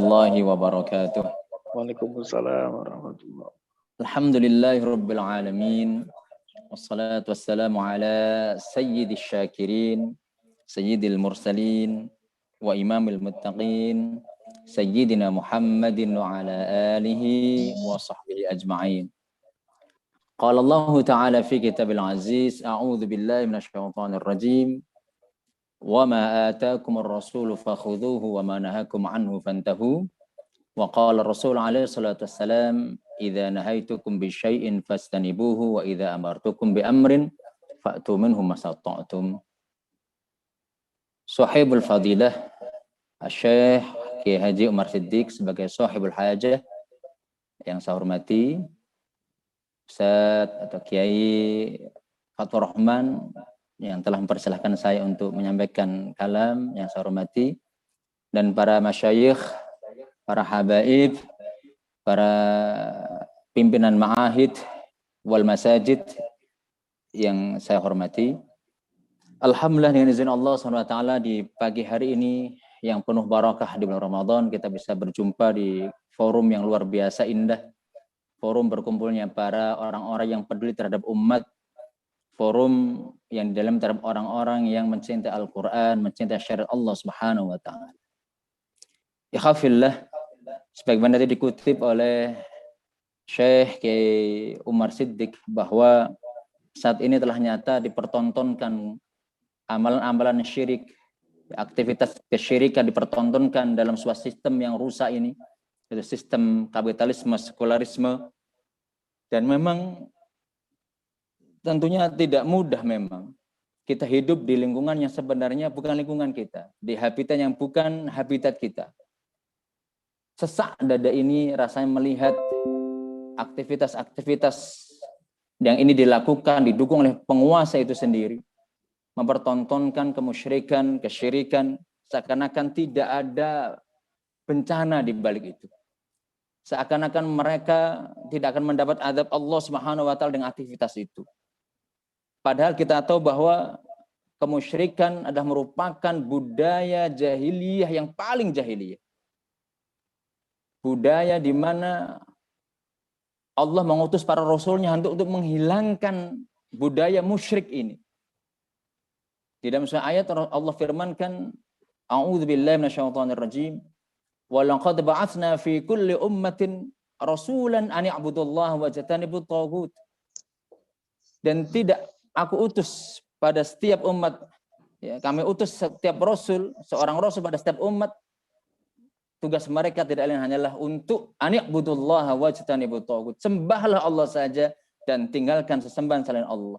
warahmatullahi wabarakatuh. Waalaikumsalam warahmatullahi wabarakatuh. Alhamdulillahi rabbil alamin. Wassalatu wassalamu ala sayyidil syakirin, sayyidil mursalin, wa imamil muttaqin, sayyidina Muhammadin wa ala alihi wa sahbihi ajma'in. Qala Allah Ta'ala fi kitabil aziz, a'udzu billahi minasyaitonir rajim. Wa ma ataakumur rasulu fakhudhuhu wa ma nahakum anhu fantahu. Wa qala Rasul alaihi salatu wassalam, idza nahaitukum bi syai'in fastanibuhu wa idza amartukum bi amrin fa'tu minhu masata'tum. Sahibul fadilah Syekh Kiai Haji Umar Siddiq sebagai sahibul hajah yang saya hormati, Ustaz atau Kiai Fathur Rahman yang telah mempersilahkan saya untuk menyampaikan kalam yang saya hormati, dan para masyayikh, para habaib, para pimpinan ma'ahid wal masajid yang saya hormati. Alhamdulillah dengan izin Allah SWT di pagi hari ini yang penuh barakah di bulan Ramadan, kita bisa berjumpa di forum yang luar biasa indah, forum berkumpulnya para orang-orang yang peduli terhadap umat, forum yang di dalam terhadap orang-orang yang mencintai Al-Quran, mencintai syariat Allah Subhanahu wa Ta'ala. Ikhafillah, sebagaimana tadi dikutip oleh Syekh Kiai Umar Siddiq bahwa saat ini telah nyata dipertontonkan amalan-amalan syirik, aktivitas kesyirikan dipertontonkan dalam sebuah sistem yang rusak ini, yaitu sistem kapitalisme, sekularisme, dan memang tentunya tidak mudah memang kita hidup di lingkungan yang sebenarnya bukan lingkungan kita, di habitat yang bukan habitat kita. Sesak dada ini rasanya melihat aktivitas-aktivitas yang ini dilakukan, didukung oleh penguasa itu sendiri, mempertontonkan kemusyrikan, kesyirikan, seakan-akan tidak ada bencana di balik itu. Seakan-akan mereka tidak akan mendapat azab Allah Subhanahu wa Ta'ala dengan aktivitas itu. Padahal kita tahu bahwa kemusyrikan adalah merupakan budaya jahiliyah yang paling jahiliyah. Budaya di mana Allah mengutus para rasulnya untuk menghilangkan budaya musyrik ini. Di dalam surah ayat Allah firmankan, a'udzubillahi minasyaitonir rajim, wa laqad ba'atsna fi kulli ummatin rasulan an i'budullaha wa jtanibut taghut. Dan tidak aku utus pada setiap umat, ya, kami utus setiap rasul, seorang rasul pada setiap umat, tugas mereka tidak lain hanyalah untuk ani'budullaha wajtanibut taghut, sembahlah Allah saja dan tinggalkan sesembahan selain Allah.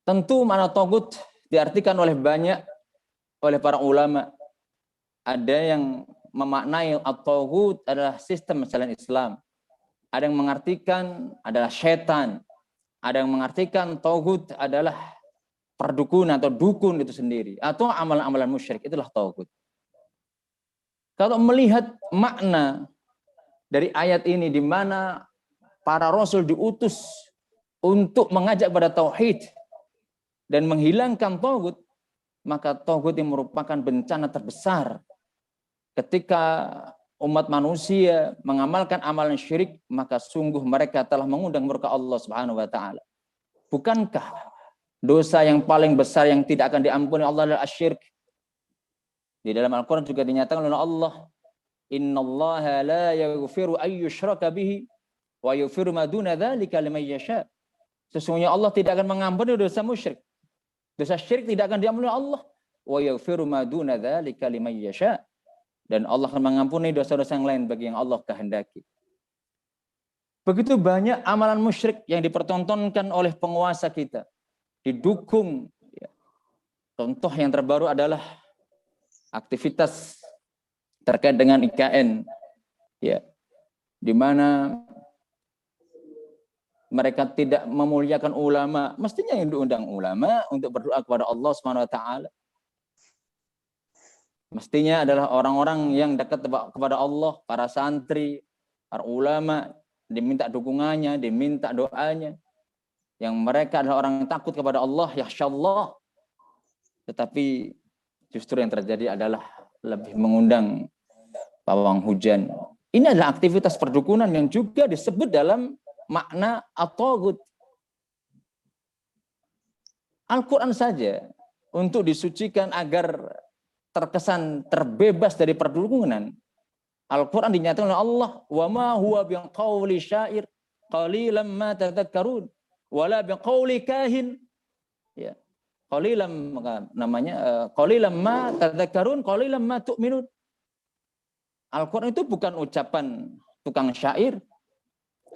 Tentu makna taghut diartikan oleh para ulama. Ada yang memaknai at-taghut adalah sistem selain Islam. Ada yang mengartikan adalah syaitan. Ada yang mengartikan taghut adalah perdukunan atau dukun itu sendiri, atau amalan-amalan musyrik, itulah taghut. Kalau melihat makna dari ayat ini di mana para rasul diutus untuk mengajak pada tauhid dan menghilangkan taghut, maka taghut yang merupakan bencana terbesar ketika umat manusia mengamalkan amalan syirik, maka sungguh mereka telah mengundang murka Allah Subhanahu wa Ta'ala. Bukankah dosa yang paling besar yang tidak akan diampuni Allah adalah asyirk? Di dalam Al-Quran juga dinyatakan oleh Allah, innallaha la yaghfiru ay yushraka bihi wa yaghfiru ma duna dzalika liman yasha. Sesungguhnya Allah tidak akan mengampuni dosa musyrik. Dosa syirik tidak akan diampuni Allah. Wa yaghfiru ma duna dzalika liman yasha. Dan Allah akan mengampuni dosa-dosa yang lain bagi yang Allah kehendaki. Begitu banyak amalan musyrik yang dipertontonkan oleh penguasa kita, didukung. Ya. Contoh yang terbaru adalah aktivitas terkait dengan IKN, ya, di mana mereka tidak memuliakan ulama. Mestinya yang diundang ulama untuk berdoa kepada Allah Subhanahu wa Ta'ala. Mestinya adalah orang-orang yang dekat kepada Allah, para santri, para ulama, diminta dukungannya, diminta doanya. Yang mereka adalah orang yang takut kepada Allah, yakhsyallah. Tetapi justru yang terjadi adalah lebih mengundang pawang hujan. Ini adalah aktivitas perdukunan yang juga disebut dalam makna at-taghut. Al-Quran saja untuk disucikan agar terkesan terbebas dari perdukunan. Al-Quran dinyatakan oleh Allah, wa ma huwa biqauli syair qalilan ma tadhakkarun wala biqauli kahin. Ya. Qalilan namanya qalilan ma tadhakkarun qalilan ma tu'minun. Al-Quran itu bukan ucapan tukang syair.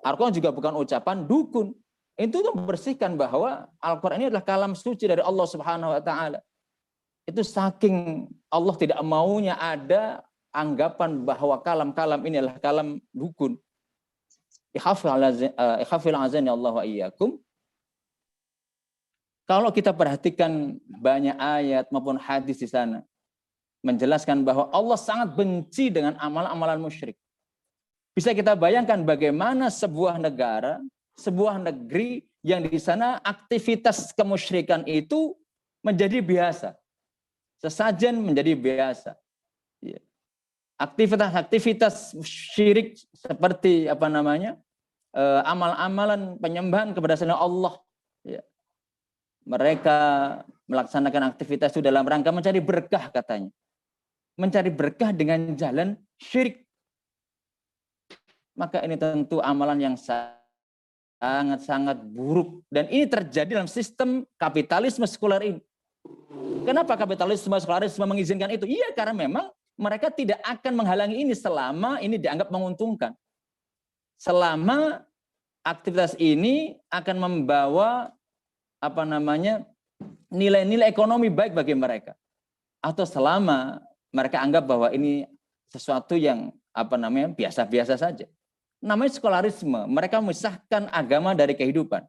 Al-Quran juga bukan ucapan dukun. Itu membersihkan bahwa Al-Quran ini adalah kalam suci dari Allah Subhanahu wa taala. Itu saking Allah tidak maunya ada anggapan bahwa kalam-kalam ini adalah kalam dukun. Ikhafil azani Allah wa iyyakum. Kalau kita perhatikan banyak ayat maupun hadis di sana menjelaskan bahwa Allah sangat benci dengan amalan-amalan musyrik. Bisa kita bayangkan bagaimana sebuah negara, sebuah negeri yang di sana aktivitas kemusyrikan itu menjadi biasa. Sesajen menjadi biasa. Aktivitas-aktivitas syirik seperti amal-amalan penyembahan kepada selain Allah. Mereka melaksanakan aktivitas itu dalam rangka mencari berkah katanya. Mencari berkah dengan jalan syirik. Maka ini tentu amalan yang sangat-sangat buruk. Dan ini terjadi dalam sistem kapitalisme sekuler ini. Kenapa kapitalisme sekularisme mengizinkan itu? Iya, karena memang mereka tidak akan menghalangi ini selama ini dianggap menguntungkan. Selama aktivitas ini akan membawa nilai-nilai ekonomi baik bagi mereka. Atau selama mereka anggap bahwa ini sesuatu yang biasa-biasa saja. Namanya sekularisme. Mereka memisahkan agama dari kehidupan.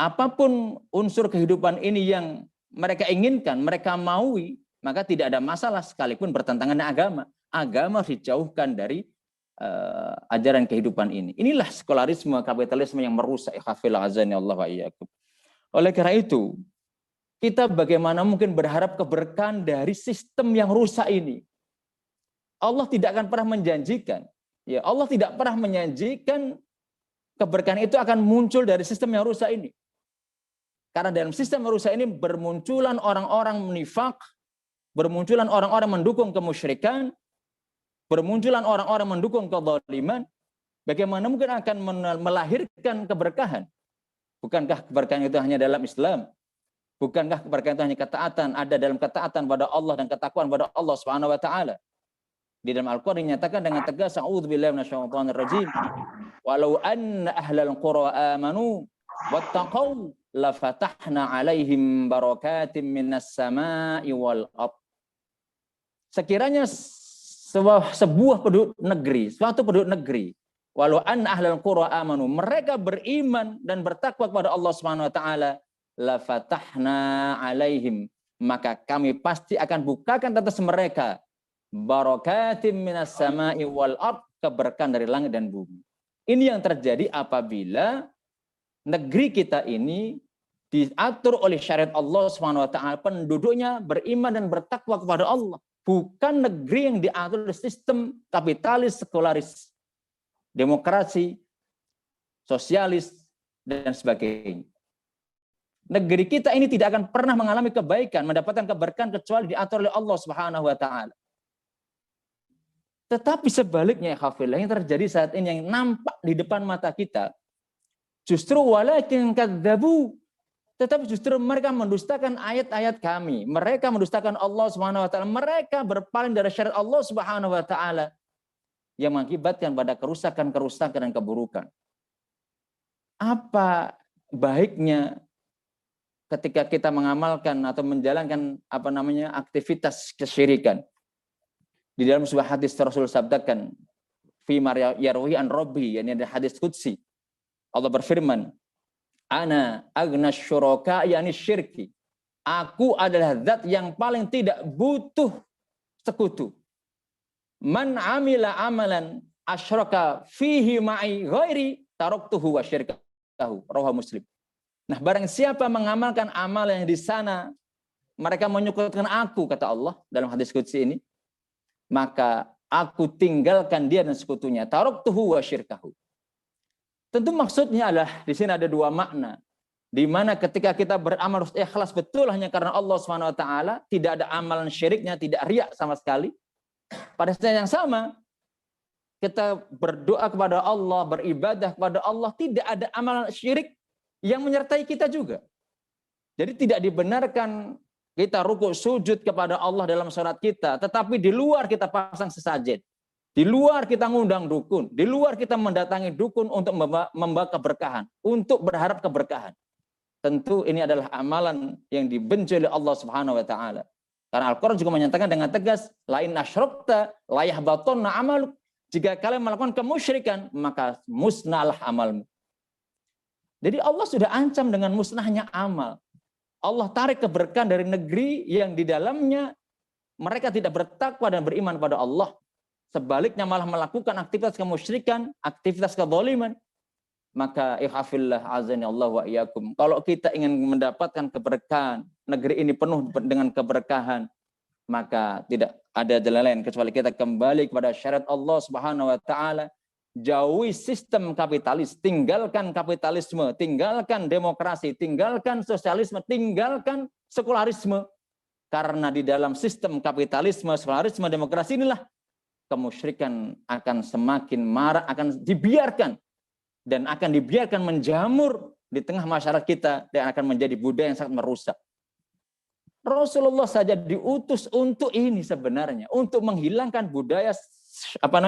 Apapun unsur kehidupan ini yang mereka inginkan, mereka maui, maka tidak ada masalah sekalipun bertentangan dengan agama. Agama harus dijauhkan dari ajaran kehidupan ini. Inilah sekularisme, kapitalisme yang merusak. Ikhafil azani Allah wa iyyakum. Oleh karena itu, kita bagaimana mungkin berharap keberkahan dari sistem yang rusak ini. Allah tidak akan pernah menjanjikan. Ya, Allah tidak pernah menjanjikan keberkahan itu akan muncul dari sistem yang rusak ini. Karena dalam sistem yang rusak ini bermunculan orang-orang nifaq, bermunculan orang-orang mendukung kemusyrikan, bermunculan orang-orang mendukung kezaliman. Bagaimana mungkin akan melahirkan keberkahan? Bukankah keberkahan itu hanya dalam Islam? Bukankah keberkahan itu hanya ketaatan? Ada dalam ketaatan pada Allah dan ketakwaan pada Allah Subhanahu wa taala. Di dalam Al-Qur'an dinyatakan dengan tegas, a'udzubillahi minasyaitonir rajim. Walau anna ahlal qura amanu wattaqau lafatahna 'alaihim barakatim minas sama'i wal ardh. Sekiranya sebuah penduduk negeri, suatu penduduk negeri, walau anna ahlal qura amanu, mereka beriman dan bertakwa kepada Allah Subhanahu wa taala, la fatahna 'alaihim, maka kami pasti akan bukakan atas mereka barakatim minas sama'i wal ardh, keberkahan dari langit dan bumi. Ini yang terjadi apabila negeri kita ini diatur oleh syariat Allah Subhanahu wa taala, penduduknya beriman dan bertakwa kepada Allah. Bukan negeri yang diatur oleh sistem kapitalis, sekularis, demokrasi, sosialis, dan sebagainya. Negeri kita ini tidak akan pernah mengalami kebaikan, mendapatkan keberkahan kecuali diatur oleh Allah Subhanahu wa taala. Tetapi sebaliknya, hafillah, yang terjadi saat ini yang nampak di depan mata kita, justru walakin kadzabu, tetapi justru mereka mendustakan ayat-ayat kami. Mereka mendustakan Allah Subhanahu wa taala. Mereka berpaling dari syariat Allah Subhanahu wa taala yang mengakibatkan pada kerusakan-kerusakan dan keburukan. Apa baiknya ketika kita mengamalkan atau menjalankan aktivitas kesyirikan? Di dalam sebuah hadis Rasul sabdakan, fi ma yarwi an rabbi, yakni ada hadis qudsi. Allah berfirman, ana agna syuraka yani syirki. Aku adalah zat yang paling tidak butuh sekutu. Man amila amalan asyraka fihi ma'i ghairi taraktuhu wa syirkahu. Rawahu Muslim. Nah, barang siapa mengamalkan amal yang di sana mereka menyekutukan aku, kata Allah dalam hadis qudsi ini, maka Aku tinggalkan dia dan sekutunya. Taraktuhu wa syirkahu. Tentu maksudnya adalah di sini ada dua makna. Di mana ketika kita beramal harus ikhlas betul hanya karena Allah Subhanahu wa taala, tidak ada amalan syiriknya, tidak riya sama sekali. Pada saat yang sama, kita berdoa kepada Allah, beribadah kepada Allah, tidak ada amalan syirik yang menyertai kita juga. Jadi tidak dibenarkan kita rukuk sujud kepada Allah dalam salat kita, tetapi di luar kita pasang sesajen. Di luar kita ngundang dukun, di luar kita mendatangi dukun untuk membawa keberkahan, untuk berharap keberkahan. Tentu ini adalah amalan yang dibenci oleh Allah Subhanahu wa taala. Karena Al-Qur'an juga menyatakan dengan tegas, la in asyrakta la yahbatunna amaluk. Jika kalian melakukan kemusyrikan, maka musnahlah amalmu. Jadi Allah sudah ancam dengan musnahnya amal. Allah tarik keberkahan dari negeri yang di dalamnya mereka tidak bertakwa dan beriman pada Allah. Sebaliknya malah melakukan aktivitas kemusyrikan, aktivitas kezaliman. Maka ikhafillah azani Allah wa iyyakum. Kalau kita ingin mendapatkan keberkahan, negeri ini penuh dengan keberkahan, maka tidak ada jalan lain kecuali kita kembali kepada syariat Allah Subhanahu wa taala, jauhi sistem kapitalis, tinggalkan kapitalisme, tinggalkan demokrasi, tinggalkan sosialisme, tinggalkan sekularisme. Karena di dalam sistem kapitalisme, sekularisme, demokrasi inilah kemusyrikan akan semakin marak, akan dibiarkan dan akan dibiarkan menjamur di tengah masyarakat kita dan akan menjadi budaya yang sangat merusak. Rasulullah saja diutus untuk ini sebenarnya, untuk menghilangkan budaya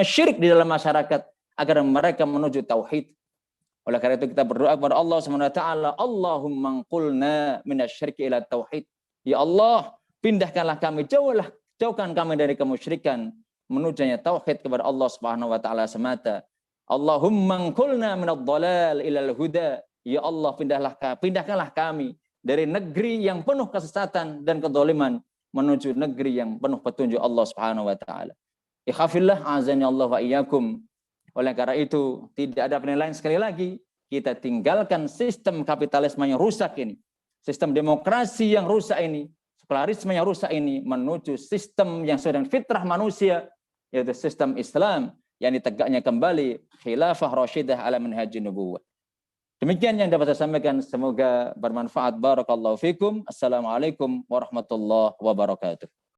syirik di dalam masyarakat agar mereka menuju tauhid. Oleh karena itu kita berdoa kepada Allah Subhanahu wa taala, Allahumma qulna minasyirki ila tauhid. Ya Allah, pindahkanlah kami, jauhkan kami dari kemusyrikan menujunya tauhid kepada Allah Subhanahu wa taala semata. Allahumma qulna minadh-dhalal ila al-huda. Ya Allah, pindahkanlah kami dari negeri yang penuh kesesatan dan kedzaliman menuju negeri yang penuh petunjuk Allah Subhanahu wa taala. Ikhafillah azani Allah wa iyyakum. Oleh karena itu, tidak ada penilaian sekali lagi, kita tinggalkan sistem kapitalisme yang rusak ini, sistem demokrasi yang rusak ini, sekularisme yang rusak ini, menuju sistem yang sesuai dengan fitrah manusia, yaitu sistem Islam yang ditegaknya kembali khilafah rasyidah ala manhajin nubuwah. Demikian yang dapat saya sampaikan, semoga bermanfaat. Barakallahu fikum. Assalamualaikum warahmatullahi wabarakatuh.